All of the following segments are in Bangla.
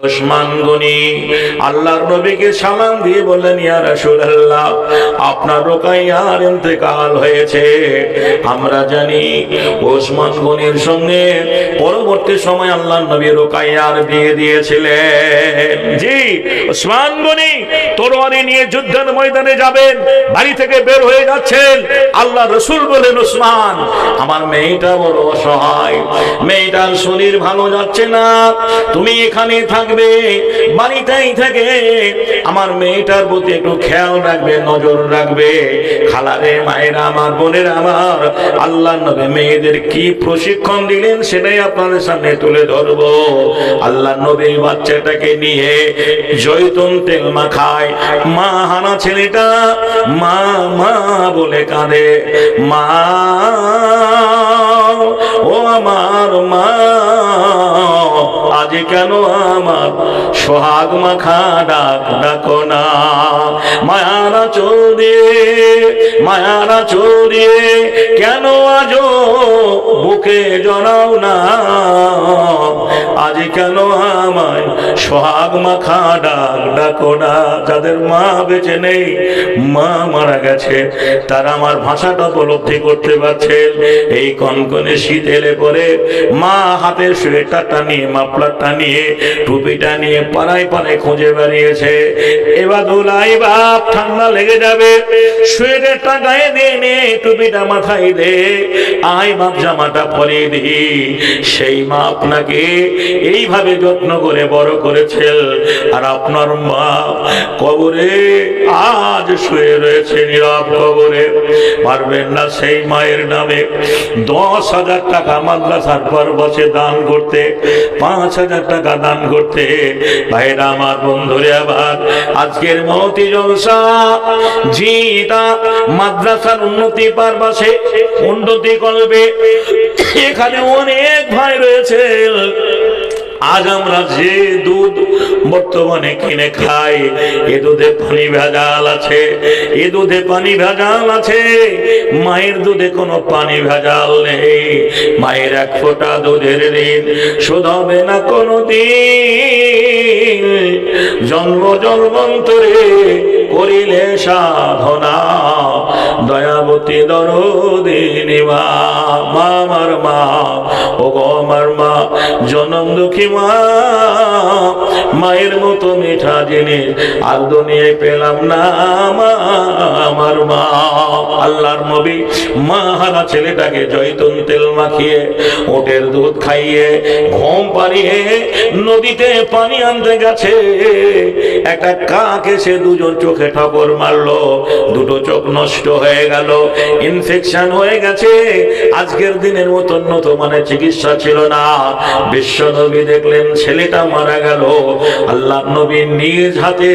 ওসমান গনি আল্লাহর নবীকে সালাম দিয়ে বললেন, ইয়া রাসূলুল্লাহ, আপনার রুকাইয়ার ইন্তেকাল হয়েছে। আমরা জানি ওসমান গনির সঙ্গে পরবর্তী সময় আল্লাহর নবী রুকাইয়ার বিয়ে দিয়েছিলেন। জি, ওসমান গনি তরবারি নিয়ে যুদ্ধের ময়দানে যাবেন, বাড়ি থেকে বের হয়ে যাচ্ছেন। আল্লাহ রাসূল বলেন, ওসমান, আমার মেয়েটা বড় অসহায়, মেয়েটার শরীর ভালো যাচ্ছে না, তুমি এখানে থাকবে, বাড়িতেই থেকে আমার মেয়েটার প্রতি একটু খেয়াল রাখবে, নজর রাখবে। খালারে, মায়েরা আমার, বোনের আমার, আল্লাহর নবী মেয়েদের কি প্রশিক্ষণ দিলেন সেটাই আপনাদের সামনে তুলে ধরবো। আল্লাহর নবী বাচ্চাটাকে নিয়ে জয়তুন তেল মাখায়। মা হানা ছেলেটা মা মা বলে কাঁদে, মা ও আমার মা, আজ কেন আমার সোহাগ মাখা ডাক ডাকো না। মায়ারা চোরিয়ে কেন আজ বুকে জড়াও না, আজ কেন আমায় সোহাগ মাখা ডাক ডাকো না। যাদের মা বেঁচে নেই, মা মারা গেছে, তারা আমার ভাষাটা উপলব্ধি করতে পারছে। এই কনকনে শীত এলে পরে মা হাতের সোয়েটারটা নিয়ে, মাফলারটা নিয়ে, টুপিটা নিয়ে পাড়ায় পাড়ায় খুঁজে বেরিয়েছে। এবার দোলাই বাপ, ঠান্ডা লেগে যাবে, সোয়েটারটা গায়ে দিয়ে নে, টুপিটা মাথায় দে, আয় বাপ জামাটা পরিয়ে দি। সেই মা আপনাকে এইভাবে যত্ন করে বড় করেছে, আর আপনার মা কবরে আজ শুয়ে রয়েছে, নীরব কবরে। পারবেন না সেই মায়ের নামে 10,000 টাকা মাদ্রাসার পরবর্তী দান করতে, 5,000 টাকা দান করতে। ভাইরা আমার, বন্ধুরে আবার, আজকের মহতি জলসা জিটা মাদ্রাসার উন্নতি পারবাসে উন্নতি করবে। এখানে অনেক ভাই রয়েছে। আজ আমরা যে দুধ বর্তমানে কিনে খাই, এ দুধে পানি ভেজাল আছে, এ দুধে পানি ভেজাল আছে। মায়ের দুধে কোনো পানি ভেজাল নেই। মায়ের এক ফোঁটা দুধের ঋণ শোধ হবে না কোনো দিন। জন্ম জন্মান্তরে করিলে সাধনা, দয়াবতী দরদিনী মা, মা আমার মা, ও গো আমার মা, জনম দুঃখী মা, মায়ের মতো মিঠা জিনিস আর দুনিয়ায় পেলাম না, মা আমার মা। আল্লাহর নবী মা হারা ছেলেটাকে জয়তুন তেল মাখিয়ে, ওটের দুধ খাইয়ে, ঘুম পাড়িয়ে নদীতে পানি আনতে গেছে। একটা কাক এসে দুজন চোখে ঠকর মারলো, দুটো চোখ নষ্ট হয়ে গেল, ইনফেকশন হয়ে গেছে। আজকের দিনের মতন মানে চিকিৎসা ছিল না। বিশ্ব নবী দেখলেন ছেলেটা মারা গেল। আল্লাহ নবী নিজ হাতে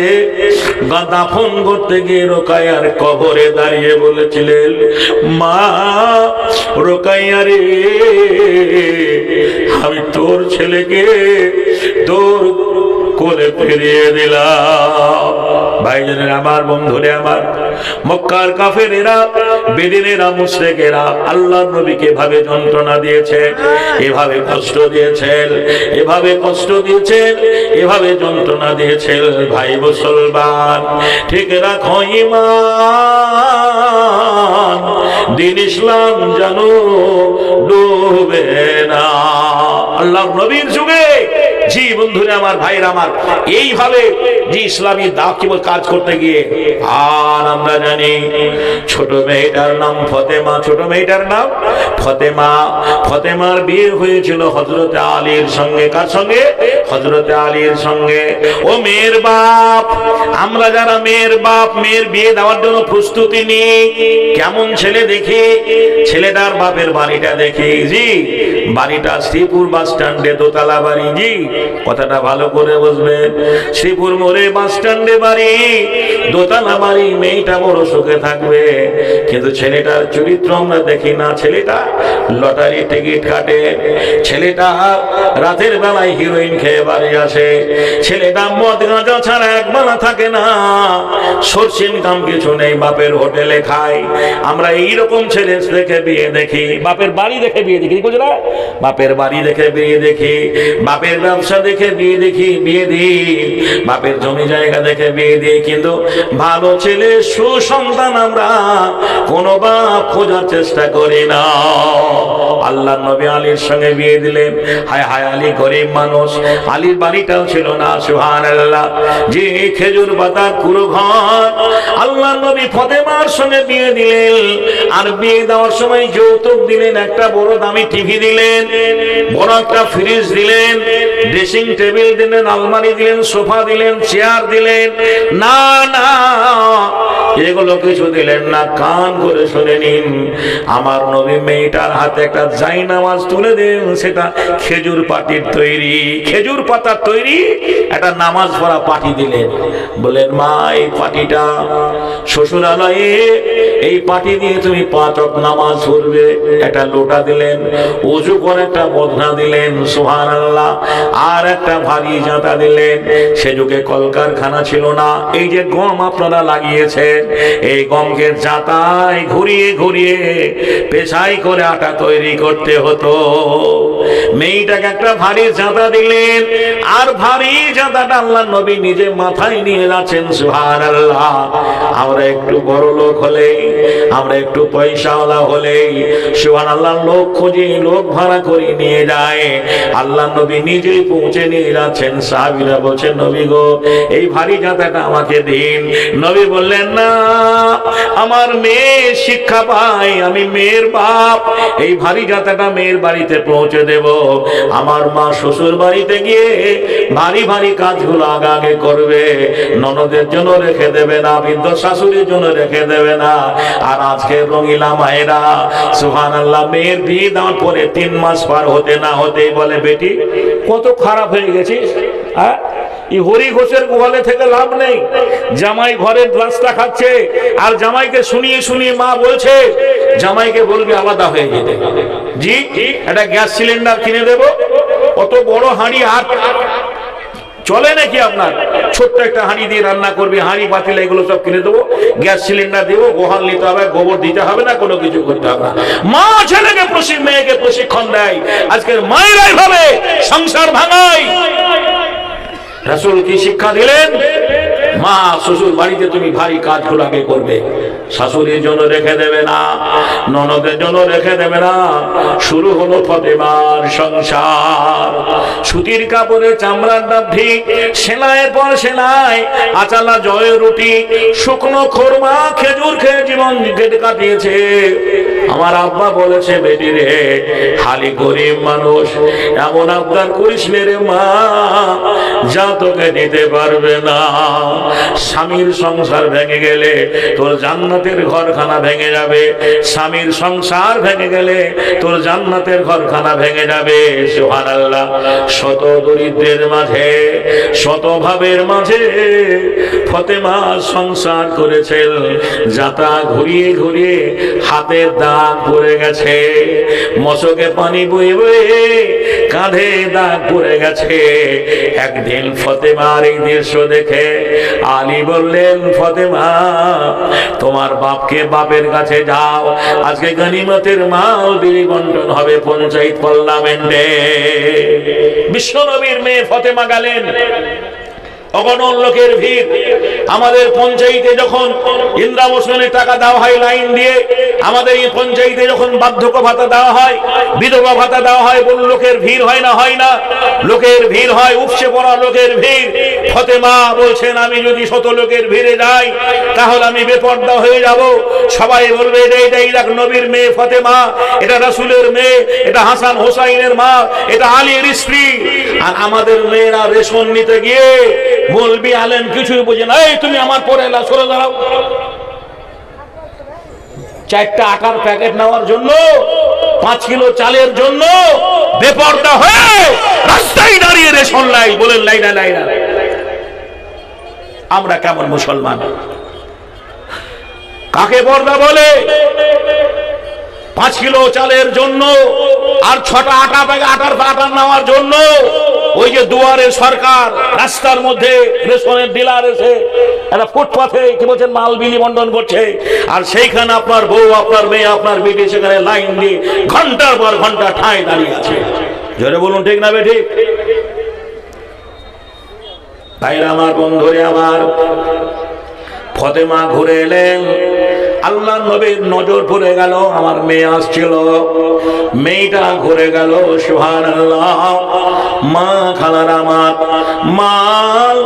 দাফন করতে গিয়ে রোকাইয়ার কবরে দাঁড়িয়ে বলেছিলেন, মা রোকাইয়া রে, আমি তোর ছেলেকে তোর কোলে ফিরিয়ে দিলাম। ভাইজানেরা আমার, বন্ধুরে আমার, মক্কার কাফেরেরা, বেদিনেরা, মুশরিকেরা আল্লাহর নবীকে এভাবে যন্ত্রণা দিয়েছে, এভাবে কষ্ট দিয়েছেন, এভাবে কষ্ট দিয়েছেন, এভাবে যন্ত্রণা দিয়েছেন। ভাই মুসলমান, ঠিক রাখো ঈমান, দ্বীন ইসলাম জানো ডুবে না। আল্লাহর নবীর যুগে, জি বন্ধুরা আমার, ভাইরা আমার, এইভাবে যে ইসলামী দাওয়াত কাজ করতে গিয়ে, আর আমরা জানি ছোট মেয়েটার নাম ফতেমা, ছোট মেয়েটার নাম ফতেমা। ফতেমার বিয়ে হয়েছিল হযরতে আলীর সঙ্গে। কার সঙ্গে? হযরতে আলীর সঙ্গে। ও মেয়ের বাপ, আমরা যারা মেয়ের বাপ, মেয়ের বিয়ে দেওয়ার জন্য প্রস্তুতি নিই, কেমন ছেলে দেখি, ছেলেটার বাপের বাড়িটা দেখি। জি, বাড়িটা শ্রীপুর বাস স্ট্যান্ডে, দোতলা বাড়ি। জি, কথাটা ভালো করে বুঝবেন। শ্রীপুর মোড়ে বাস স্ট্যান্ডে বাড়ি, দোতলা বাড়ি। মেয়েটা বড় সুখে থাকবে, কিন্তু ছেলেটার চরিত্র আমরা দেখি না। ছেলেটা লটারি টিকিট কাটে, ছেলেটা রাতের বেলায় হিরোইন খেয়ে বাড়ি আসে, ছেলেটা মদ গাঁজা ছাড়া এক বেলা থাকে না, সোর্স ইনকাম কিছু নেই, বাপের হোটেলে খায়। আমরা এইরকম ছেলে দেখে বিয়ে দেখি, বাপের বাড়ি দেখে বিয়ে দেখি, বুঝলা, বাপের বাড়ি দেখে বিয়ে দেখি। বাপের ব্যবসা ব্যবসা দেখে বিয়ে দিই, বাপের জমি জায়গা দেখে বিয়ে দিই, কিন্তু ভালো ছেলে সুসন্তান আমরা কোনো বাপ খোঁজার চেষ্টা করি না। আল্লাহ নবী আলীর সঙ্গে বিয়ে দিলেন। হায় হায়, আলী গরিব মানুষ, আলীর বাড়িটাও ছিল না। সুবহানাল্লাহ, যে খেজুর পাতার পুরো ঘর। আল্লাহ নবী ফাতেমার সঙ্গে বিয়ে দিলেন, আর বিয়ে দেওয়ার সময় যৌতুক দিলেন, একটা বড় দামি টিভি দিলেন, বড় একটা ফ্রিজ দিলেন, ড্রেসিং টেবিল দিলেন, আলমারি দিলেন, সোফা দিলেন, চেয়ার দিলেন। না না, এগুলো কিছু দিলেন না। কান করে শুনে নিন, আমার নবী মেয়েটার হাতে একটা জায়নামাজ তুলে দেন, সেটা খেজুর পাটির তৈরি, খেজুর পাতার তৈরি একটা নামাজ পড়া পাটি দিলেন। বলেন, মা এই পাটিটা শ্বশুরালয়ে, এই পাটি দিয়ে তুমি 5 ওয়াক্ত নামাজ পড়বে। একটা লোটা দিলেন, ওযু করে একটা বদনা দিলেন। সুবহানাল্লাহ। আর একটা ভারী জাঁতা দিলেন। সে যুগে কলকারখানা ছিল না। এই যে গম আপনারা লাগিয়েছেন, এই গমকে জাঁতায় ঘুরিয়ে ঘুরিয়ে পেশাই করে আটা তৈরি করতে হতো। মেয়েটাকে একটা ভারী জাঁতা দিলেন, আর ভারী জাঁতাটা আল্লাহ নবী নিজে মাথায় নিয়ে যাচ্ছেন। সুবহানাল্লাহ। আমরা একটু বড় লোক হলেই, আমরা একটু পয়সাওয়ালা হলেই সুবহানাল্লাহ লোক খুঁজে, লোক ভাড়া করে নিয়ে যায়। আল্লাহ নবী নিজেই পৌঁছে নিয়ে যাচ্ছেন। সাহাবীরা বলছেন, নবী গো, এই ভারী জাঁতাটা আমাকে দিন। নবী বললেন, না, আমার মেয়ে শিক্ষা পায়, আমি মেয়ের বাপ, এই ভারী জাঁতাটা মেয়ের বাড়িতে পৌঁছে দেব। আমার মা শ্বশুর বাড়িতে গিয়ে ভারী ভারী কাজগুলো আগে আগে করবে, ননদের জন্য রেখে দেবে না, বৃদ্ধ শাশুড়ির জন্য রেখে দেবে না। আর আজকে রঙিলা মায়েরা সুবহানাল্লাহ, মেয়ের বিয়ে দেওয়ার পরে 3 মাস পার হতে না হতেই বলে, বেটি কত খারাপ হয়ে গেছিস। হ্যাঁ, এই হরি ঘোষের গোয়ালে থেকে লাভ নেই। জামাই ঘরের রাস্তা খাচ্ছে, আর জামাইকে শুনিয়ে শুনিয়ে মা বলছে, জামাইকে বলবি আলাদা হয়ে যেতে। জি, একটা গ্যাস সিলিন্ডার কিনে দেব, অত বড় হাঁড়ি আর চলে নাকি আপনার? ছোট্ট একটা হাঁড়ি দিয়ে রান্না করবি, হাঁড়ি পাতিল এগুলো সব কিনে দেবো, গ্যাস সিলিন্ডার দেবো, গোহাল নিতে হবে, গোবর দিতে হবে না, কোনো কিছু করতে হবে না। মা ছেলেকে মেয়েকে প্রশিক্ষণ দেয়। আজকের মায়েরাই ভাবে সংসার ভাঙায়। রাসূল কি শিক্ষা দিলেন? মা শ্বশুর বাড়িতে তুমি ভারী কাজগুলো আগে করবে, শাশুড়ির জন্য রেখে দেবে না, ননদের জন্য রেখে দেবে না। শুরু হলো ফাতেমার সংসার। সুতির কাপড়ে চামড়ার ডাবঢি, সেলাইয়ের পর সেলাই, আচালা জয় রুটি, শুকনো খোরমা, খেজুর খেয়ে জীবন কেটে কাটিয়েছে। আমার আব্বা বলেছে, বেটি রে, খালি গরিব মানুষ, এমন আবদার করিস মেরে মা, যা তোকে দিতে পারবে না। স্বামীর সংসার ভেঙে গেলে তোর জান্নাতের ঘরখানা ভেঙে যাবে, স্বামীর সংসার ভেঙে গেলে তোর জান্নাতের ঘরখানা ভেঙে যাবে। সুবহানাল্লাহ। শত দরিদ্রের মাঝে, শত ভাবের মাঝে ফাতেমা সংসার করেছেন। যাতা ঘুরিয়ে ঘুরিয়ে হাতের দাগ পড়ে গেছে, মশকে পানি বয়ে বয়ে কাঁধে দাগ পড়ে গেছে। একদিন ফাতেমার এই দৃশ্য দেখে আলী বললেন, ফাতেমা, তোমার বাপকে, বাপের কাছে যাও, আজকে গনিমতের মাল বিলি বন্টন হবে পঞ্চায়েত পার্লামেন্টে। বিশ্বনবীর মেয়ে ফাতেমা গেলেন। অগণন লোকের ভিড়। আমাদের পঞ্চায়েতে যখন ইন্দ্রাবসনের টাকা দেওয়া হয় লাইন দিয়ে, আমাদের এই পঞ্চায়েতে যখন বার্ধক্য ভাতা দেওয়া হয়, বিধবা ভাতা দেওয়া হয়, বল লোকের ভিড় হয় না? হয় না? লোকের ভিড় হয়, উপচে পড়া লোকের ভিড়। ফাতেমা বলছেন, আমি যদি শত লোকের ভিড়ে যাই তাহলে আমি বেপর্দা হয়ে যাব। সবাই বলবে, এই দেখ নবীর মেয়ে ফাতেমা, এটা রাসূলের মেয়ে, এটা হাসান হোসাইনের মা, এটা আলীর স্ত্রী। আর আমাদের মেয়েরা রেশন নিতে গিয়ে মৌলবি আলেম কিছুই বোঝে না, এই তুমি আমার পরে এলা, সরে দাঁড়াও। 4টা আটার প্যাকেট নেওয়ার জন্য, 5 কিলো চালের জন্য বেপরদা হয়ে রাস্তায় দাঁড়িয়ে রেশন লাই। বলেন লাইনা লাইনা। আমরা কেমন মুসলমান? কাকে পর্দা বলে? 5 কিলো চালের জন্য আর 6টা আটার প্যাকেট নেওয়ার জন্য ওই যে দুয়ারে সরকার, রাস্তার মধ্যে রেশনের ডিলার এসে একটা ফুটপাথে কি বলছেন মাল বিলি বন্টন করছে, আর সেইখানে আপনার বউ, আপনার মেয়ে, আপনার বেটি সেখানে লাইন দিয়ে ঘন্টার পর ঘন্টা ঠায় দাঁড়িয়ে আছে। জোরে বলুন, ঠিক না বেঠিক? ভাইরা আমার, বন্ধুরে আমার, ফতেমা ঘুরে এলেন। আল্লাহ নবীর নজর পড়ে গেল, আমার মেয়ে আসছিল, মেয়েটা ঘুরে গেল। সুবহানাল্লাহ। মা খালার আমার মাল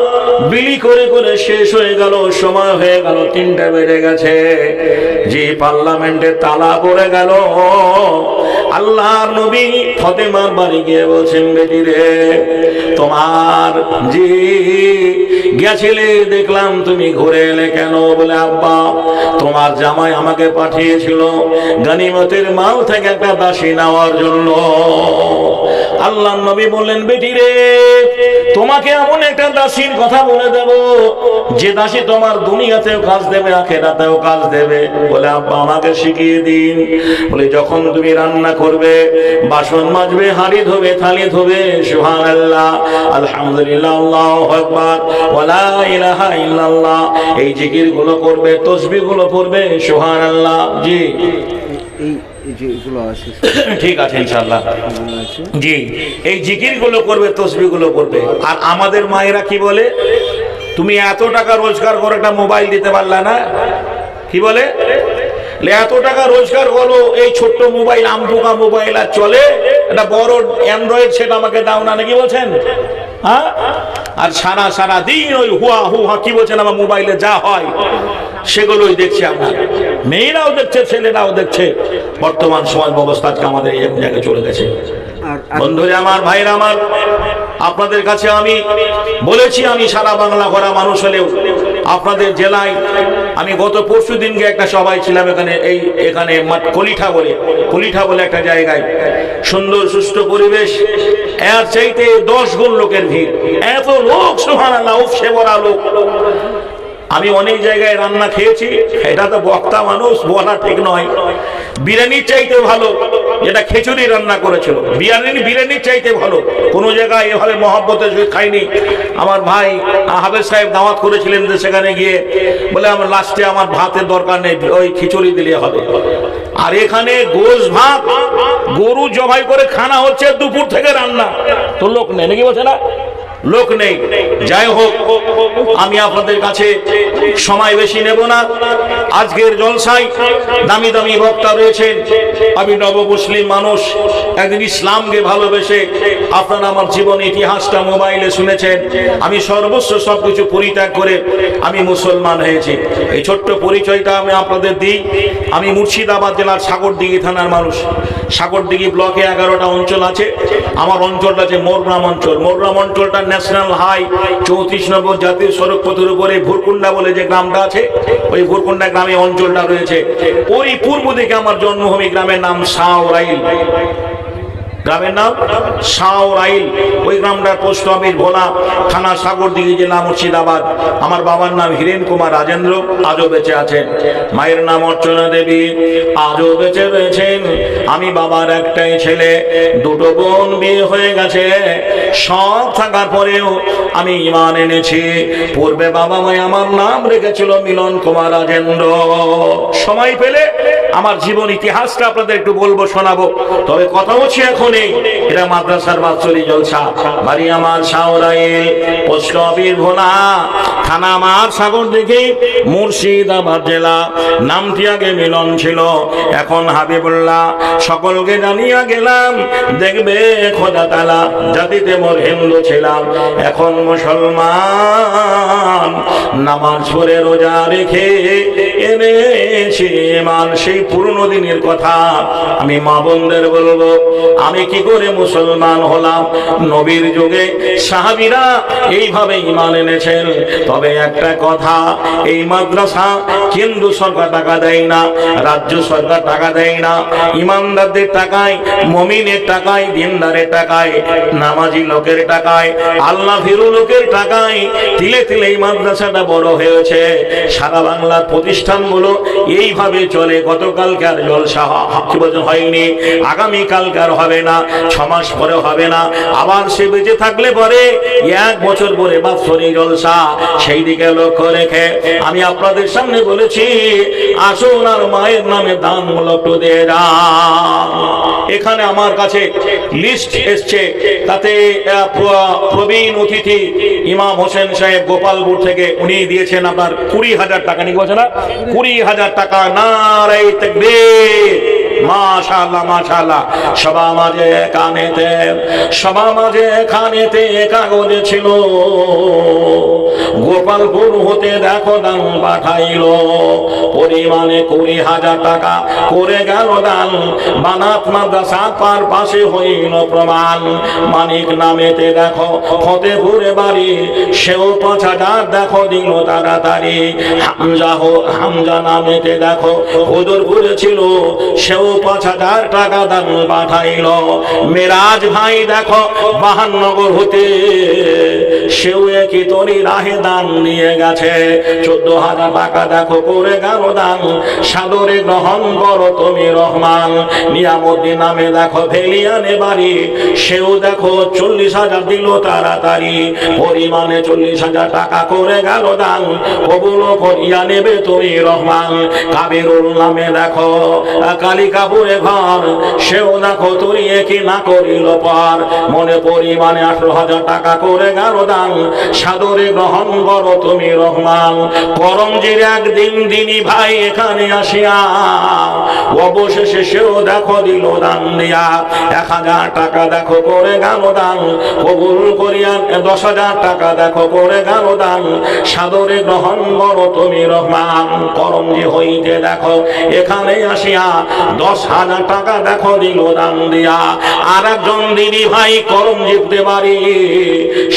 বিলি করে করে শেষ হয়ে গেল, সময় হয়ে গেল, 3টা বেজে গেছে। যে পার্লামেন্টের তালা পড়ে গেল। আল্লাহর নবী ফতেমার বাড়ি গিয়ে বলছেন, বেটি রে, তোমার জি গেছিলে, দেখলাম তুমি ঘুরে এলে কেন? বলে, আব্বা, তোমার জামাই আমাকে পাঠিয়েছিল গনিমতের মাল থেকে একটা দাসী নেওয়ার জন্য। আল্লাহ নবী বললেন, বেটি রে, তোমাকে এমন একটা দাসীর কথা বলে দেব, যে দাসী তোমার দুনিয়াতেও কাজ দেবে, আখিরাতেও কাজ দেবে। বলে, আব্বা, আমাকে শিখিয়ে দিন। বলে, যখন তুমি রান্না করবে, বাসন মাজবে, হাঁড়ি ধোবে, থালি ধোবে, সুবহানাল্লাহ, আলহামদুলিল্লাহ, আল্লাহু আকবার, ওয়ালা ইলাহা ইল্লাল্লাহ, এই জিকির গুলো করবে, তাসবিহ গুলো পড়বে, সুবহানাল্লাহ। জি, ঠিক আছে, ইনশাআল্লাহ। জি, এই জিকির গুলো করবে, তাসবিহ গুলো পড়বে। আর আমাদের মায়েরা কি বলে, তুমি এত টাকা রোজগার করে একটা মোবাইল দিতে পারলা না? কি বলে, এত টাকা রোজগার করো, এই ছোট্ট মোবাইল, আমটুকা মোবাইল আর চলে, একটা বড় অ্যান্ড্রয়েড সেট আমাকে দাও না, নাকি বলছেন? হ্যাঁ, আর সারা দিন ওই হুয়া কি বলছেন, আমার মোবাইলে যা হয় সেগুলোই দেখছে। আপনার মেয়েরাও দেখছে, ছেলেরাও দেখছে। বর্তমান সমাজ ব্যবস্থা আজকে আমাদের এই জায়গায় চলে গেছে। বন্ধুরা আমার, ভাইরা আমার, আপনাদের কাছে আমি বলেছি, আমি সারা বাংলা করা মানুষ হলেও আপনাদের জেলায় আমি গত পরশু দিনকে একটা সভায় ছিলাম, এখানে কলিঠা বলে একটা জায়গায়, সুন্দর সুষ্ঠ পরিবেশ, এর চাইতে 10 গুণ লোকের ভিড়, এত লোক, সুবহানাল্লাহ, উপসে ভরা লোক। আমি অনেক জায়গায় রান্না খেয়েছি, এটা তো বক্তা মানুষ, বলা ঠিক নয়। বিরিয়ানির চাইতে ভালো যেটা খিচুড়ি রান্না করেছিল, বিরিয়ানির চাইতে ভালো কোনো জায়গায় এভাবে মহব্বতে খাইনি। আমার ভাই হাফেজ সাহেব দাওয়াত করেছিলেন, সেখানে গিয়ে বলে, আমার লাস্টে আমার ভাতের দরকার নেই, ওই খিচুড়ি দিলে হবে। আর এখানে গোশ ভাত, গরু জবাই করে খানা হচ্ছে, দুপুর থেকে রান্না, তো লোক নেই, নাকি বলছে না? লোক নেই। যাই হোক, আমি আপনাদের কাছে সময় বেশি নেব না। আজকের জলসায় দামি দামি বক্তা রয়েছেন। আমি নব মুসলিম মানুষ, একদিন ইসলামকে ভালোবেসে, আপনারা আমার জীবন ইতিহাসটা মোবাইলে শুনেছেন, আমি সর্বস্ব সবকিছু পরিত্যাগ করে আমি মুসলমান হয়েছি। এই ছোট্ট পরিচয়টা আমি আপনাদের দিই। আমি মুর্শিদাবাদ জেলার সাগরদিঘি থানার মানুষ। সাগরদিঘি ব্লকে 11টা অঞ্চল আছে। আমার অঞ্চলটা আছে মোরগ্রাম অঞ্চল। মোরগ্রাম অঞ্চলটা ন্যাশনাল হাই 34 নম্বর জাতীয় সড়ক পথের উপরে ভুরকুন্ডা বলে যে গ্রামটা আছে, ওই ভুরকুন্ডা গ্রামে অঞ্চলটা রয়েছে। ওই পূর্ব দিকে আমার জন্মভূমি, গ্রামের নাম শাহরাইল। গ্রামের নাম শাহরাইল। ওই গ্রামটার পোস্ট অফিস ভোলা, থানা সাগরদিঘি, জেলা মুর্শিদাবাদ। আমার বাবার নাম হীরেন কুমার রাজেন্দ্র, আজও বেঁচে আছেন। মায়ের নাম অর্চনা দেবী, আজও বেঁচে রয়েছেন। আমি বাবার একটাই ছেলে, 2টো বোন বিয়ে হয়ে গেছে। সব থাকার পরেও আমি ঈমান এনেছি। পূর্বে বাবা মায়ে আমার নাম রেখেছিল মিলন কুমার রাজেন্দ্র। সময় পেলে আমার জীবন ইতিহাসটা আপনাদের একটু বলবো, শোনাবো। তবে কথা হচ্ছে এখন এটা মাদ্রাসার বাৎসরিক জলসা। বাড়ি আমার শাহরাইল, পোস্ট অফিস ভোলা, থানা আমার সাগরদিঘি, মুর্শিদাবাদ জেলা। নামটি আগে মিলন ছিল, এখন হাবিবুল্লাহ। সকলকে জানিয়া গেলাম, দেখবে খোদা তাআলা, জাতিতে মোর হিন্দু ছিলাম, এখন মুসলমান। নামাজ পড়ে রোজা রেখে এনেছি ঈমান। সেই পুরনো দিনের কথা আমি মা বোনদের বলবো, আমি কি করে মুসলমান হলাম। নবীর যুগে সাহাবীরা এইভাবে ঈমান এনেছেন। তবে একটা কথা, এই মাদ্রাসা কেন্দ্র সরকার টাকা দেয় না, রাজ্য সরকার টাকা দেয় না। ইমানদারদের টাকায়, মুমিনের টাকায়, দিনদারের টাকায়, নামাজি লোকের টাকায়, আল্লাহ ভীরু লোকের টাকায় তিলে তিলে এই মাদ্রাসাটা বড় হয়েছে। সারা বাংলার প্রতিষ্ঠানগুলো এইভাবে চলে। গত গতকালকার জলসা কি বলছেন হয়নি, আগামীকালকার হবে না, 6 মাস পরে হবে না, আবার সে বেঁচে থাকলে পরে 1 বছর পরে বাৎসরিক জলসা। সেই দিকে লক্ষ্য রেখে আমি আপনাদের সামনে বলেছি, আসুন আর মায়ের নামে দানমূলক একটু দিয়ে যান। এখানে আমার কাছে লিস্ট এসছে, তাতে প্রবীণ অতিথি ইমাম হোসেন সাহেব গোপালপুর থেকে উনি দিয়েছেন আপনার 20,000 টাকা। নিয়ে বলছে না 20,000 টাকা। নারে তাকবীর, মাশাআল্লাহ মাশাআল্লাহ। সভা মাঝে কানেতে কাগজে ছিল, গোপালপুর হতে দেখো দান পাঠাইলো, পরিমাণে 20,000 টাকা করে গেল দান। বানাত মাদ্রাসা পার পাশে হইল প্রমাণ। মানিক নামেতে দেখো ফতেপুরে বাড়ি, সেও 5,000 দেখো দিল তাড়াতাড়ি। হামজা নামেতে দেখো হুজুরপুরে ছিল, সেও 5,000 টাকা দান পাঠাইল। মেরাজ ভাই দেখো বাহানগর হতে, সেও একই তরি রাহে দান নিয়ে গেছে। 14,000 টাকা দেখো করে গেল দান, সাদরে গ্রহণ করো তুমি রহমান। নিয়ামুদ্দিন নামে দেখো ভেলিয়ানে বাড়ি, সেও দেখো 40,000 দিল তাড়াতাড়ি। পরিমাণে 40,000 টাকা করে গেল দান, কবুল করিয়া নেবে তুমি রহমান। কাবিরুল নামে দেখো কালিকাপুরে ঘর, সেও দেখো তুই কি না করিল পার। মনে পরিমাণে 18,000 টাকা করে গেল দান, সাদরে গ্রহণ করো তুমি রহমান। করমজির একদিন দিনী ভাই এখানে আসিয়া, অবশেষে সেও দেখো দিল দান দিয়া। 1,000 টাকা দেখো করে গেল দান, কবুল করিয়া 10,000 টাকা দেখো করে গেল দান, সাদরে গ্রহণ করো তুমি রহমান। করমজি হইতে দেখো এখানে আসিয়া 10,000 টাকা দেখো দিল দান দিয়া। আর একজন দিদি ভাই করমজিতে বাড়ি,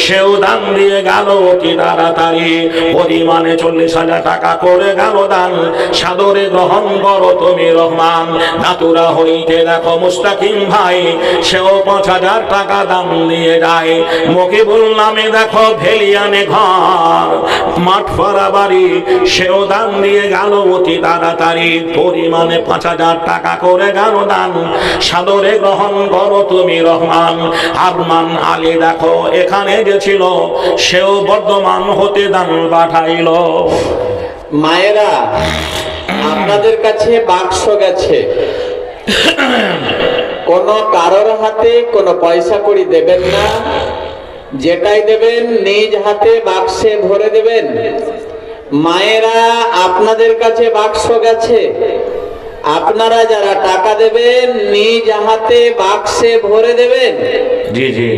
সেও দান দিয়ে গেল অতি তাড়াতাড়ি। পরিমাণে 40,000 টাকা করে গেল দান, সাদরে গ্রহণ করো তুমি রহমান। নাতুরা হইতে দেখো মুস্তাকিম ভাই, সেও 5,000 টাকা দান দিয়ে যায়। মকিবুল নামে দেখো ভেলিয়ানে ঘর, মাঠ পাড়া বাড়ি, সেও দান দিয়ে গেল অতি তাড়াতাড়ি। পরিমাণে 5,000 টাকা করে গেল দান, সাদরে গ্রহণ করো তুমি রহমান। আরমান আলী দেখো এখানে গেছিল, সেও বর্ধমান হতে দান পাঠাইল। মায়েরা, আপনাদের কাছে বাক্স গেছে, কোন কারোর হাতে কোনো পয়সা কড়ি দেবেন না, যেটাই দেবেন নিজ হাতে বাক্সে ভরে দেবেন। মায়েরা, আপনাদের কাছে বাক্স গেছে, আপনারা যারা টাকা দেবেন নিজ হাতে বাক্সে ভরে দেবেন। জি জি,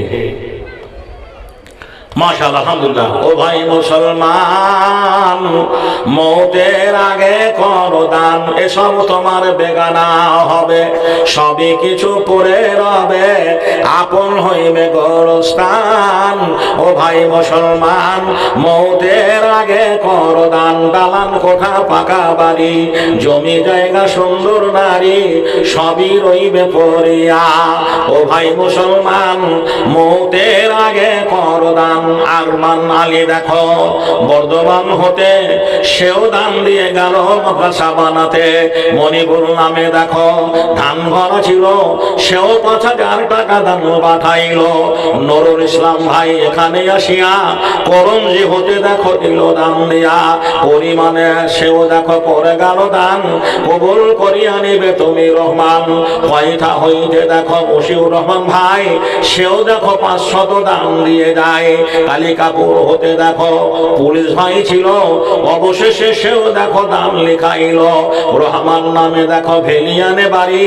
মাশাআল্লাহ, আলহামদুলিল্লাহ। ও ভাই মুসলমান, মৌতের আগে করো দান, এসব তোমার বেগানা হবে, সবই কিছু করে রবে, আপন হইবে গোরস্থান। ও ভাই মুসলমান, মৌতের আগে করো দান, দালান কোঠা পাকা বাড়ি, জমি জায়গা সুন্দর নারী, সবই রইবে পড়িয়া। ও ভাই মুসলমান, মৌতের আগে করো দান। আরমান আলী দেখো বর্ধমান হতে, সেও দান দিয়ে গেল মাদ্রাসা বানাতে। মণিপুর নামে দেখো ধান ভরা ছিল, সেও 5,000 টাকা দান পাঠাইল। নুরুল ইসলাম ভাই এখানে আসিয়া করমজি হতে দেখো দিল দান দিয়া। পরিমাণে সেও দেখো করে গেল দান, কবুল করিয়া নিবে তুমি রহমান। কয়টা হইতে দেখো মশিউর রহমান ভাই, সেও দেখো 500 দান দিয়ে যায়। কালিকাপুর হতে দেখো পুলিশ ভাই ছিল, অবশেষে সেও দেখো দাম লেখাইল। রহমান নামে দেখো ভেলিয়ানে বাড়ি,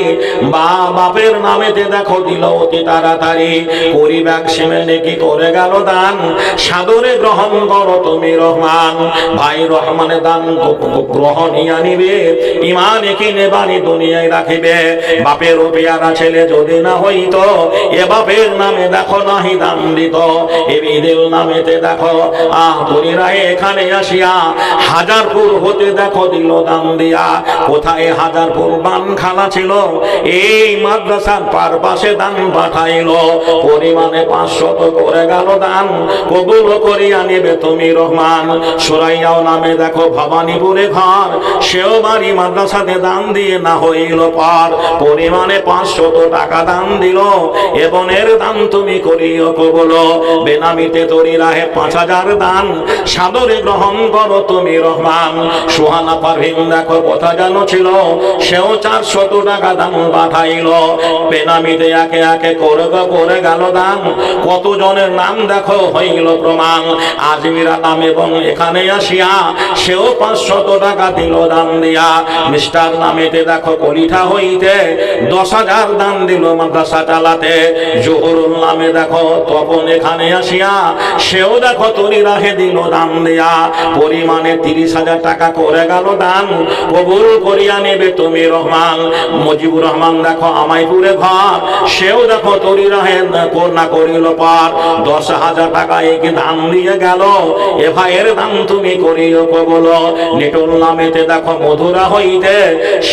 বাপের নামেতে দেখো দিল অতি তাড়াতাড়ি। পরিব্যাগ সেমে নেকি করে গেল দান, সাদরে গ্রহণ করো তুমি রহমান। ভাই রহমানে দান গ্রহণিয়া নিবে, ইমান কিনে বাণী দুনিয়ায় রাখিবে। বাপের পেয়ারা ছেলে যদি না হইতো, এ বাপের নামে দেখো নাহি দান দিত। এ বিদেও দিল নামেতে দেখো তরিরা এখানে আসিয়া হাজারপুর হতে দেখো দিল দান দিয়া। কোথায় হাজারপুর বানখানা ছিল, এই মাদ্রাসার পার পাশে দান পাঠাইল। পরিমাণে 500 করে গেল দান, কবুল করিয়া নেবে তুমি রহমান। সুরাইয়াও নামে দেখো ভবানীপুরে ঘর, সেও বাড়ি মাদ্রাসাতে দান দিয়ে না হইল পার। পরিমাণে 500 টাকা দান দিল, এবনের দান তুমি করিও কবুল। বেনামিতে তরি রাহে 5000 দান, সাদরে গ্রহণ করো তুমি রহমান। সুহানা পারভিন দেখো কথা জানো ছিল, সেও 400 টাকা দান পাঠাইল। বেনামিতে একে একে করে গেল দান, কত জনের নাম দেখো হইল প্রমাণ। আজমিরা নাম এবং এখানে আসিয়া সেও 500 টাকা দিল দান দিয়া। মিস্টার নামেতে দেখো কলিঠা হইতে 10,000 দান দিল মাদ্রাসা চালাতে। জহুরুল নামে দেখো তপন এখানে আসিয়া সেও দেখো তরি রাহে দিল দান দিয়া। পরিমাণে 30,000 টাকা করে গেল দান, কবুল করিয়া নেবে তুমি রহমান। মুজিবুর রহমান দেখো আমাইপুরে ঘর, সেও দেখো তরি রাহে না করিল পার। 10,000 টাকা একে দান দিয়ে গেল, এ ভাইয়ের দান তুমি করিও কবুল। নিটুল নামেতে দেখো মধুরা হইতে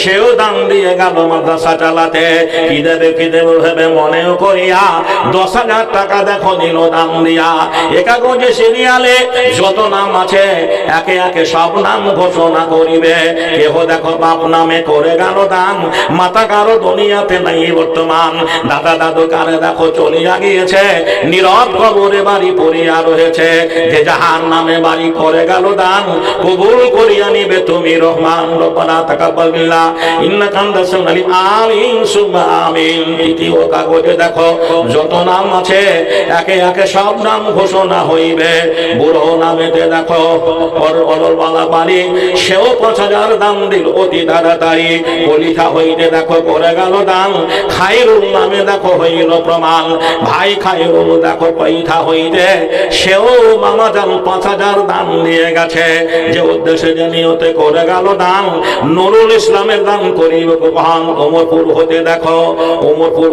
সেও দান দিয়ে গেল মাদ্রাসা চালাতে। কি দেবে ভেবে মনেও করিয়া 10,000 টাকা দেখো দিল দান দিয়া। এ কাগজে সিরিয়ালে যত নাম আছে একে একে সব নাম ঘোষণা করিবে। কেহ দেখো বাপ নামে করে গেল দান, মাতা কারো দুনিয়াতে নাই বর্তমান। দাদা দাদু কারে দেখো চলিয়া গিয়েছে, নীরব কবরে বাড়ি পড়িয়া রয়েছে। যে যাহার নামে বাড়ি করে গেল দান, কবুল করিয়া নিবে তুমি রহমান। রব্বানা তাকাব্বাল বিল্লাহ ইন্নাকা আনতাস সামিউল আলিম সুম্মা আমিন। দ্বিতীয় কাগজে দেখো যত নাম আছে একে একে সব নাম ঘোষণা হইবে। বুড়ো নামেতে দেখো অরলবালা বাড়ি, সেও 5,000 দান দিল অতি তাড়াতাড়ি। কলিঠা হইতে দেখো করে গেল দান, খায়রুল নামে দেখো হইল প্রমাণ। ভাই খায়রুল দেখো পৈঠা হইতে সেও মামা জান 5,000 দান দিয়ে গেছে। যে উদ্দেশ্যে যে নিয়তে করে গেল দান, নুরুল ইসলামের দান করিব কখন। ওমরপুর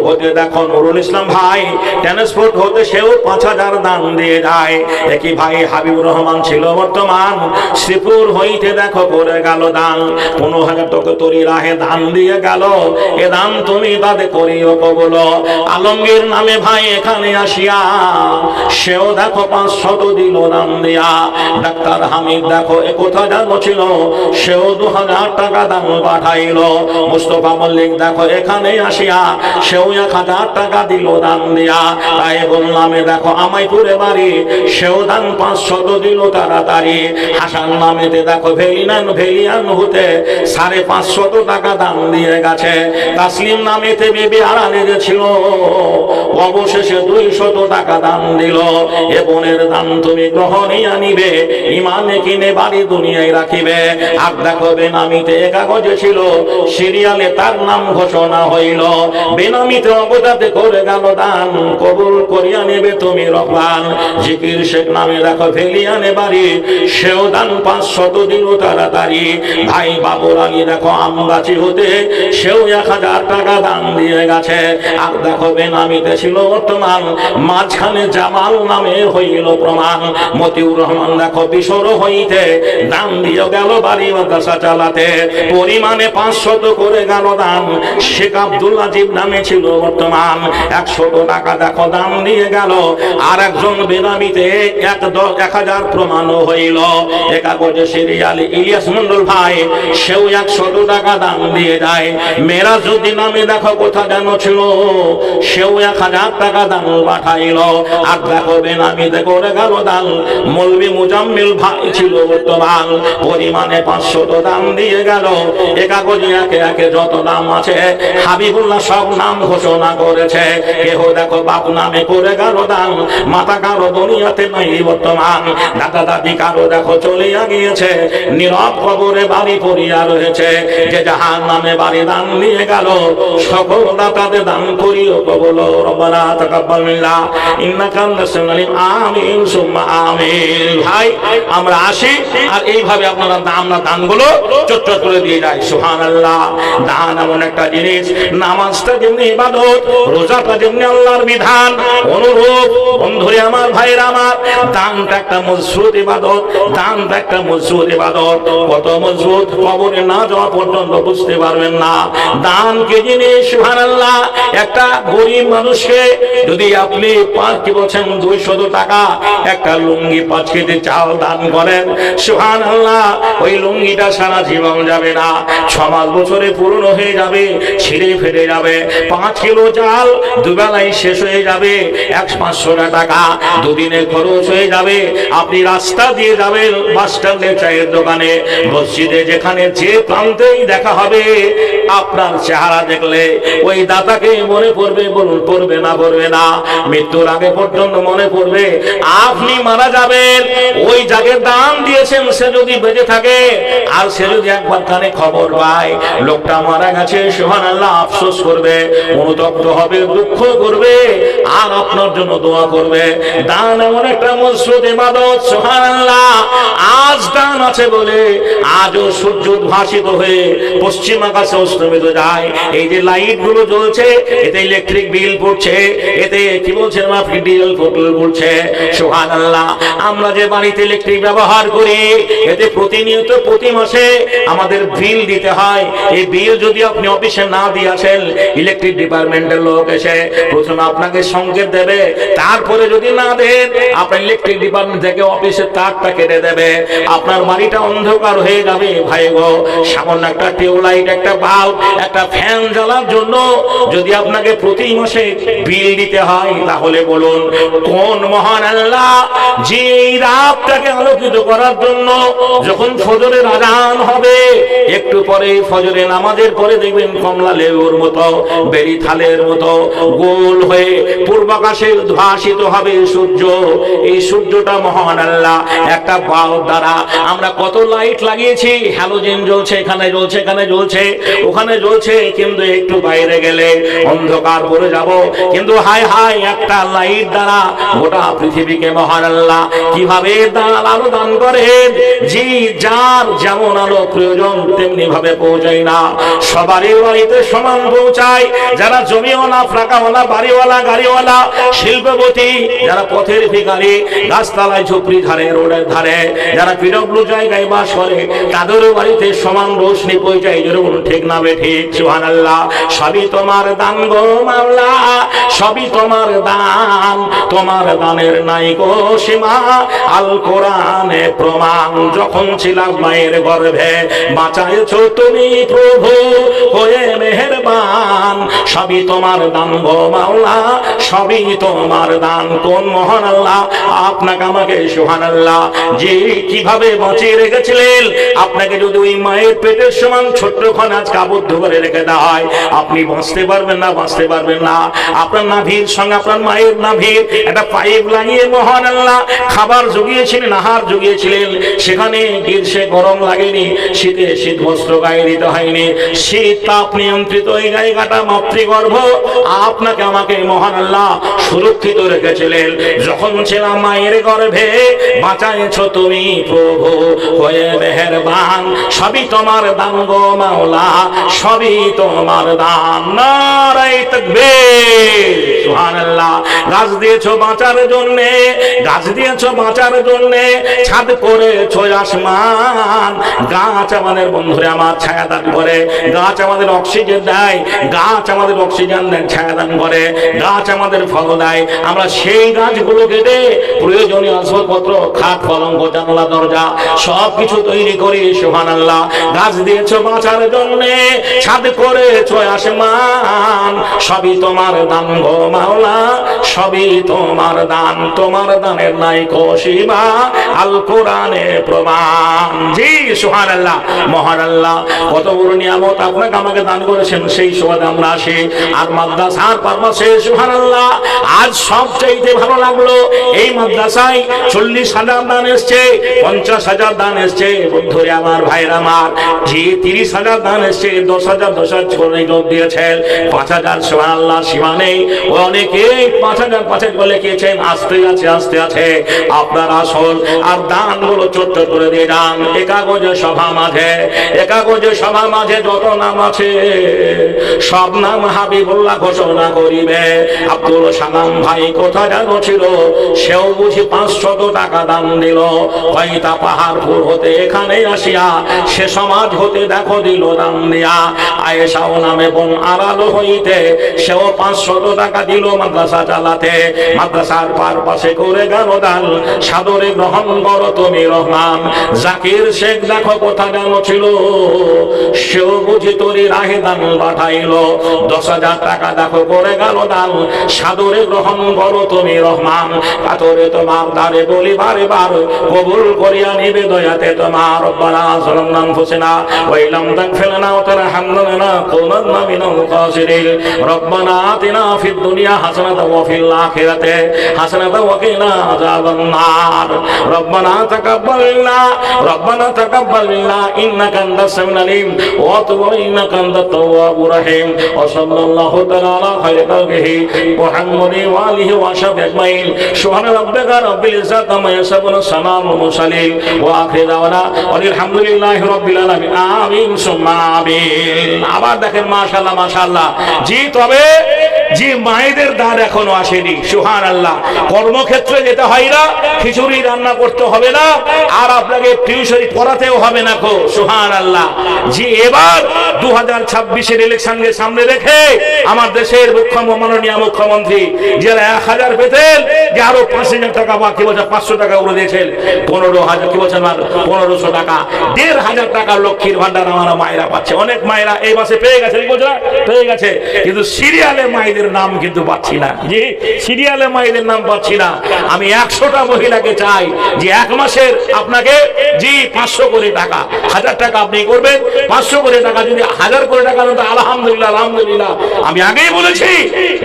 হতে দেখো নুরুল ইসলাম ভাই ট্রান্সপোর্ট হতে সেও 5,000 দান দিয়ে যায়। একই ভাই হাবিবুর রহমান ছিল বর্তমান, শ্রীপুর হইতে দেখো করে গেল দান। 15,000 টাকা তরি রাহে দান দিয়ে গেল, এ দান তুমি তাদের করিও কবুল। আলমগীর নামে ভাই এখানে আসিয়া সেও দেখো 500 দিল দান দিয়া। ডাক্তার হামিদ দেখো এ কোথা জানো ছিল, সেও 2,000 টাকা দান পাঠাইল। মুস্তফা মল্লিক দেখো এখানে আসিয়া সেও 1,000 টাকা দিল দান দিয়া। তাই বললামে দেখো আমাইপুরে বাড়ি, সেও দান 500 দিল তাড়াতাড়ি। হাসান নামেতে দেখো ভেলিয়ান হতে 550 টাকা দান দিয়ে গেছে। তাসলিম নামেতে বেবি আড়ালে ছিল, অবশেষে 200 টাকা দান দিল। এ বোনের দান তুমি গ্রহণে আনিবে, ইমানে কিনে বাড়ি দুনিয়ায় রাখিবে। আর দেখো বেনামিতে কাগজে ছিল, সিরিয়ালে তার নাম ঘোষণা হইল। বেনামিতে অবদাতে করে গেল দান, কবুল করিয়া নেবে তুমি রহমান। জিকির শেখ নামে দেখো ভেলিয়ানে বাড়ি, সেও দান 500 দিল তাড়াতাড়ি। ভাই বাবুর আলী দেখো আমগাছি হতে সেও 1,000 টাকা দান দিয়ে গেছে। আর দেখো বেনামিতে ছিল বর্তমান, মাঝখানে জামাল নামে হইল প্রমাণ। মতিউর রহমান দেখো বিশর হইতে দান দিয়ে গেল বাড়ি মাদ্রাসা চালাতে। পরিমাণে 500 করে গেল দান। শেখ আব্দুল আজিব নামে ছিল বর্তমান, 100 টাকা দেখো দান দিয়ে গেল। আর একজন বেনামিতে 1,000 প্রমাণও হইল। এ কাগজে সিরিয়ালে ইলিয়াস মন্ডল ভাই, সেও 100 টাকা দান দিয়ে যায়। মেরাজউদ্দিন নামে দেখো কোথা যেন ছিল, সেও 1,000 টাকা দান পাঠাইল। আর দেখো বেনামিতে করে গেল দান। মৌলভী মুজাম্মিল ভাই ছিল বর্তমান, পরিমাণে 500 দান দিয়ে গেল। এ কাগজে একে একে যত নাম আছে হাবিবুল্লাহ সব নাম ঘোষণা করেছে। কেহ দেখো বাপ নামে করে গেল দান, মাতা কারো দুনিয়াতে নাই বর্তমান। দাদা দাদি কারো দেখো চলিয়া গিয়েছে, নীরব কবরে বাড়ি পড়িয়া রয়েছে। যে যাহার নামে বাড়ি দান দিয়ে গেল, সকল দাতাদের দান করিও কবুল। রব্বানা তাকাব্বাল মিন্না ইন্নাকা আনতাস সামিউল আলিম। আমিন সুম্মা আমিন। ভাই আমরা আসি, আর এইভাবে আপনারা আমরা দানগুলো চটচট করে দিয়ে যাই। সুবহানাল্লাহ। দান এমন একটা জিনিস, নামাজটা যেমনি ইবাদত, রোজাটা যেমনি আল্লাহর বিধান, অনুরূপ বন্ধুরে আমার আমার ভাইরা আমার, দানটা একটা মজবুত ইবাদত, দানটা একটা মজবুত ইবাদত। কত মজবুত, কবরে না যাওয়া পর্যন্ত বুঝতে পারবেন না দান কি জিনিস। সুবহানাল্লাহ। একটা গরিব মানুষকে যদি আপনি কি বলছেন 200 টাকা একটা লুঙ্গি 5 কেজি চাল দান করেন, সুবহানাল্লাহ, ওই লুঙ্গিটা সারা জীবন যাবে না, 6 মাস বছরে পুরনো হয়ে যাবে, ছিঁড়ে ফেটে যাবে। 5 কিলো চাল দুবেলায় শেষ হয়ে যাবে, 500 টাকা দুদিনে খরচ হয়ে যাবে। আপনি রাস্তা দিয়ে যাবেন, বাস স্ট্যান্ডে, চায়ের দোকানে, মসজিদে, যেখানে যে প্রান্তেই দেখা হবে, আপনার চেহারা দেখলে ওই দাতাকে মনে পড়বে। বলুন পড়বে না পড়বে না? মৃত্যুর আগে পর্যন্ত মনে পড়বে। আপনি মারা যাবেন, ওই যাকে দান দিয়েছেন সে যদি বেঁচে থাকে আর সে যদি একবার কানে খবর পায় লোকটা মারা গেছে, সুবহানাল্লাহ, আফসোস করবে, অনুতপ্ত হবে, দুঃখ করবে, আর আপনার জন্য দোয়া করবে। দান এমন একটা মজবুত ইবাদত, সুবহানাল্লাহ। আজ দান আছে বলে আজও সূর্য উদ্ভাসিত হয়ে পশ্চিম আকাশে অস্তমিত যায়। এই যে লাইট গুলো জ্বলছে, এতে ইলেকট্রিক বিল পড়ছে, এতে কি বলছেন আপনি ডিজেল পড়ছে, সুবহানাল্লাহ। আমরা যে বাড়িতে ইলেকট্রিক ব্যবহার করি, এতে প্রতিনিয়ত প্রতি মাসে আমাদের বিল দিতে হয়। এই বিল যদি আপনি অফিসে না দিয়ে আসেন, ইলেকট্রিক ডিপার্টমেন্টের লোক এসে প্রথমে আপনাকে সংকেত দেবে, তারপরে যদি না দেন আপনার ইলেকট্রিক ডিপার্টমেন্ট থেকে অফিসের তারটা কেটে দেবে, আপনার বাড়িটা অন্ধকার হয়ে যাবে। ভাই গো, সামান্য একটা টিউবলাইট, একটা বাল্ব, একটা ফ্যান জ্বালার জন্য যদি আপনাকে প্রতি মাসে বিল দিতে হয়, তাহলে বলুন কোন মহান আল্লাহ যে এই রাতটাকে আলোকিত করার জন্য যখন ফজরের আজান হবে, একটু পরে ফজরে নামাজের পরে দেখবেন কমলা লেবুর মতো, বেরি থালের মতো গোল হয়ে পূর্বাকাশে উদ্ভাসিত হবে সূর্য। এই সূর্যটা মহান আল্লাহ একটা বাল্ব দ্বারা, আমরা কত লাইট লাগিয়েছি, হ্যালোজেন জ্বলছে, এখানে জ্বলছে, এখানে জ্বলছে, ওখানে জ্বলছে, কিন্তু একটু বাইরে গেলে অন্ধকার পড়ে যাব। কিন্তু হায় হায়, একটা লাইট দ্বারা গোটা পৃথিবীকে মহান আল্লাহ কিভাবে আলো দান করেন। জি, যার যেমন আলো প্রয়োজন তেমনি ভাবে পৌঁছায় না, সবারই বাড়িতে সমান পৌঁছায়। যারা জমিওয়ালা, ফ্রাকাওয়ালা, বাড়িওয়ালা, গাড়িওয়ালা, শিল্পপতি, যারা পথের ভিখারি, গাছতলায়, ঝুপড়ি ধারে, রোডের ধারে, যারা পিডব্লিউ জায়গায় বাস করে, তাদেরও বাড়িতে সমান রোশনি পৌঁছায়। যেরকম ঠিক না বেঠিক? সুবহানাল্লাহ। সবই তোমার দান গো মাওলা, সবই তোমার দান, তোমার দানের নাই গো সীমা, আল কোরআনে প্রমাণ। যখন ছিলাম মায়ের গর্ভে বাঁচাইছো তুমি প্রভু হয়ে মেহেরবান, সবই তোমার দান গো মাওলা, সবই তোমার দান। কোন মহান আল্লাহ আপনাকে আমাকে, সুবহানাল্লাহ, যে কিভাবে বাঁচিয়ে রেখেছিলেন। আপনাকে যদি ওই মায়ের পেটের সমান ছোট্টখান আজ আবদ্ধ করে রেখে দেওয়া হয়, আপনি বাঁচতে পারবেন না, বাঁচতে পারবেন না। আপনার নাভির সঙ্গে আপনার মায়ের নাভির একটা পাইপ লাগিয়ে মহান আল্লাহ খাবার জুগিয়েছিলেন, আহার জুগিয়েছিলেন। সেখানে গ্রীষ্মে গরম লাগেনি, শীতে শীত বস্ত্র গায়ে দিতে হয়নি, শীত তাপ নিয়ন্ত্রিত এই জায়গাটা মাতৃগর্ভ আপনাকে আমাকে মহান আল্লাহ সুরক্ষিত রেখেছিলেন। যখন ছিলাম মায়ের গর্ভে বাঁচাইছ তুমি প্রভু হয়ে মেহেরবান, সবই তোমার দান গো মাওলা, সবই তোমার দান। নারায়ে তাকবীর, সুবহানাল্লাহ। গাছ দিয়েছো বাঁচার জন্যে, গাছ দিয়েছো বাঁচার জন্যে, ছাদ করেছো আসমান। গাছ আমাদের বন্ধুরে আমার ছায়া দান করে, গাছ আমাদের অক্সিজেন দেয়, গাছ আমাদের অক্সিজেন দেয়, ছায়া দান করে, গাছ আমাদের ফল দেয়। আমরা সেই গাছগুলো কেটে প্রয়োজনীয় আসবাবপত্র, খাট, পলঙ্ক, জানলা, দরজা সবকিছু তৈরি করি। সুবহানাল্লাহ। গাছ দিয়েছো বাঁচার জন্যে, ছাদ করেছো আসমান, সবই তোমার দান গো মাওলা, সবই তোমার দান, তোমার দানের নাই সীমা, আল কোরআনে প্রমাণ। জি, সুবহানাল্লাহ। মহান আল্লাহ কত বড় নিয়ামত আপনাকে আমাকে দান করেছেন, সেই সুবাদে আমরা আসি। আর মাদ্রাসার পারপাসে, সুবহানাল্লাহ, আজ সবচাইতে ভালো লাগলো এই মাদ্রাসায় 40,000 দান এসছে, 50,000 দান এসছে। বন্ধুরে আমার, ভাইরা আমার, জি 30,000 দান এসছে, 10,000 করে যোগ দিয়েছেন, 5,000, সুবহানাল্লাহ, সীমা নেই। অনেকে 5,000 বলে গিয়েছেন, আসতে আছে, আসতে আছে। আপনার আসল আর দান গুলো ছোট্ট করে দিয়ে যান। একাগজে সভা মাঝে, একাগজে সভা মাঝে যত নাম আছে সব নাম হাবিবুল্লাহ ঘোষণা করিবে। আব্দুল সালাম ভাই কোথা যেন ছিল সেও বুঝি 500 টাকা দান দিল। কয়টা পাহাড়পুর হতে এখানে আসিয়া সে সমাজ হতে দেখো দিল দান দিয়া। আয়েশাও নামে বোন আড়ালো হইতে সেও 500 টাকা দিল মাদ্রাসা চালাতে। মাদ্রাসার পার পাশে করে গেল দান, সাদরে গ্রহণ করো তুমি রহমান। জাকির শেখ দেখো কোথা গেল ছিল সেও বুঝি তোরই রাহে দান পাঠাইলো। 10,000 টাকা দেখো করে গেল দান, সাদরে গ্রহণ করো তুমি রহমান। কাতরে তোমার দ্বারে বলি বারে বার কবুল করিয়া নিবে দয়াতে তোমার। রব্বানা যালামনা আনফুসানা ওয়া ইল্লাম তাগফির লানা ওয়া তারহামনা লানাকুনান্না মিনাল খাসিরিন। রব্বানা আতিনা ফিদ দুনিয়া হাসানাতাও ওয়া ফিল আখিরাতি হাসানাতাও ওয়া কিনা আযাবান নার। রব্বানা তাকাব্বাল মিন্না ইন্নাকা আনতাস সামিউল আলিম ওয়া তুব ইন্নাকা আনতাত তাওয়াবুর রহিম। ওয়া সাল্লাল্লাহু তাআলা আলা খায়রি খালকিহি মুহাম্মাদিন ওয়া আলিহি ওয়া সাহবিহি আজমাইন। সুবহানা রাব্বিকা রাব্বিল ইজ্জাতি আম্মা ইয়াসিফুন সালামুন মুরসালিন ওয়া আখিরু দাওয়ানা আলহামদুলিল্লাহি রাব্বিল আলামিন। আমিন সুম্মা আমিন। আবার দেখেন মাশাআল্লাহ মাশাআল্লাহ। জি তবে জি মায়েদের দ্বার এখনো আসেনি। সুবহানাল্লাহ। কর্মক্ষেত্রে যেতে হয় না, খিচুড়ি রান্না করতে হবে না, আর আপনাকে টিউশনি পড়াতেও হবে না কো। সুবহানাল্লাহ। জি এবার 2026-এর ইলেকশনকে সামনে রেখে আমার দেশের মাননীয় মুখ্যমন্ত্রী যারা 1000 পেতেন যে আরো 5000 টাকা বা কি বলছে 500 টাকা করে দিয়েছেন, 15,000 কি বলছেন 1500 টাকা, 1,500 টাকা লক্ষ্মীর ভান্ডার আমার মায়েরা পাচ্ছে। অনেক মায়েরা এই মাসে পেয়ে গেছে, পেয়ে গেছে, কিন্তু সিরিয়ালে মায়েদের নাম কিন্তু পাচ্ছি না। জি সিরিয়ালে মায়েদের নাম পাচ্ছি না। আমি 100টা মহিলাকে চাই যে এক মাসের আপনাকে জি 500 করে টাকা, 1000 টাকা আপনি করবেন, 500 করে টাকা যদি 1000 করে টাকা দেন তো আলহামদুলিল্লাহ আলহামদুলিল্লাহ। আমি আগেই বলেছি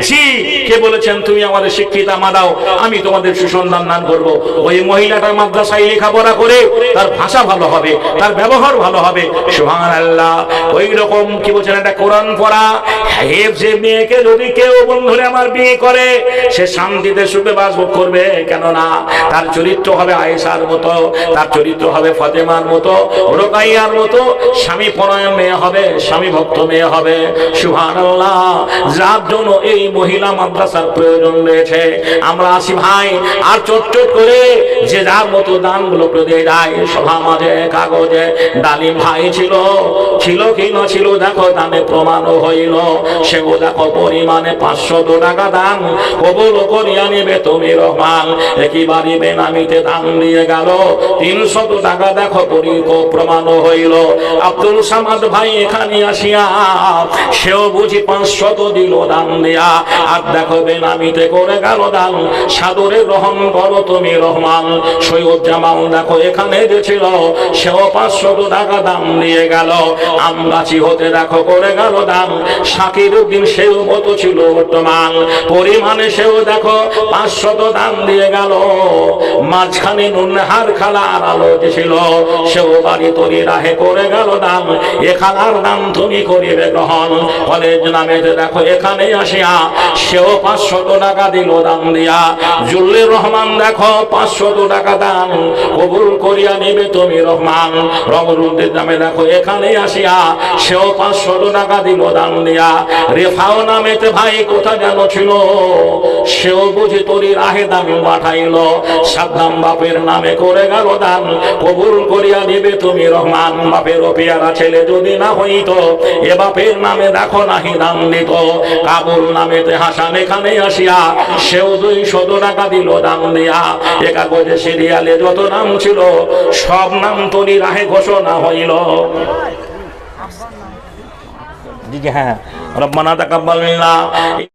জি কে বলেছেন তুমি আমাদের শিক্ষিতা মা দাও, আমি তোমাদের সুসন্ধান দান করব। ওই মহিলাটা মাদ্রাসায় লেখাপড়া করে তার ভাষা ভালো হবে, তার ব্যবহার ভালো হবে। সুবহানাল্লাহ। ওই রকম কি বলছেন একটা কোরআন পড়া হেফজে মেয়েকে যদি কেউ বন্ধুরে আমার বিয়ে করে সে শান্তিতে সুখে বাস করবে, কেন না তার চরিত্র হবে আয়েশার মতো, তার চরিত্র হবে ফাতেমার মতো, রোকাইয়ার মতো, স্বামী পরায়ণ মেয়ে হবে, স্বামী ভক্ত মেয়ে হবে। সুবহানাল্লাহ। যার জন্য এই মহিলা মাদ্রাসার প্রয়োজন রয়েছে। আমরা আসি ভাই আর চট করে যে যার মতো দানগুলো দিয়ে যায়। সভা মাঝে কাগজে ডালিম ভাই ছিল কি না ছিল দেখো দানে প্রমাণও হইল। সেও দেখো পরিমাণে 500 টাকা দান কবুল করিয়া নিবে তুমি রহমান। একইবারই বেনামিতে দান দিয়ে গেল 300 টাকা দেখো প্রমাণও হইল। আব্দুল সামাদ ভাই এখানে আসিয়া সেও বুঝি 500 দিল দান দিয়া। আর দেখো বেনামিতে করে গেল দান, সাদরে গ্রহণ করো তুমি রহমান। সৈয়দ জামাল দেখো এখানে যে ছিল সেও 500 টাকা দান দিয়ে গেল। আমগাছি হতে দেখো করে গেল দান, শাকির উদ্দিন সেও মতো ছিল বর্তমান পরিমাণে সেও দেখো 500 দান দিয়ে গেল। মাঝখানে নুনহার খালা আর আলো যে ছিল সেও বাড়ি তরি রাহে করে গেল দান। এ খালার দান তুমি করিবে গ্রহণ। কলেজ নামে দেখো এখানে আসিয়া সেও 500 টাকা দিল দান দিয়া। জুল্লির রহমান দেখো 500 টাকা দান কবুল করিয়া নিবে তুমি রহমান। রমরুদ্দিন নামে দেখো এখানে আসিয়া সেও 500 টাকা দিল দান দিয়া। রেফাও নামেতে ভাই কোথা যেন ছিল সেও বুঝি তরি রাহে দান পাঠাইল। সাদ্দাম বাপের নামে করে গেল দান কবুল করিয়া নিবে তুমি রহমান। বাপের পেয়ারা ছেলে যদি না হইতো এ বাপের নামে দেখো নাহি দান দিত। কাবুল নামেতে হাসান এখানে আসিয়া সেও 200 টাকা দিল দান দিয়া। এ কাগজে সিরিয়ালে যত নাম ছিল সব নাম তরি রাহে ঘোষণা হইল। জি হ্যাঁ। রব্বানা তাকাব্বাল মিন্না।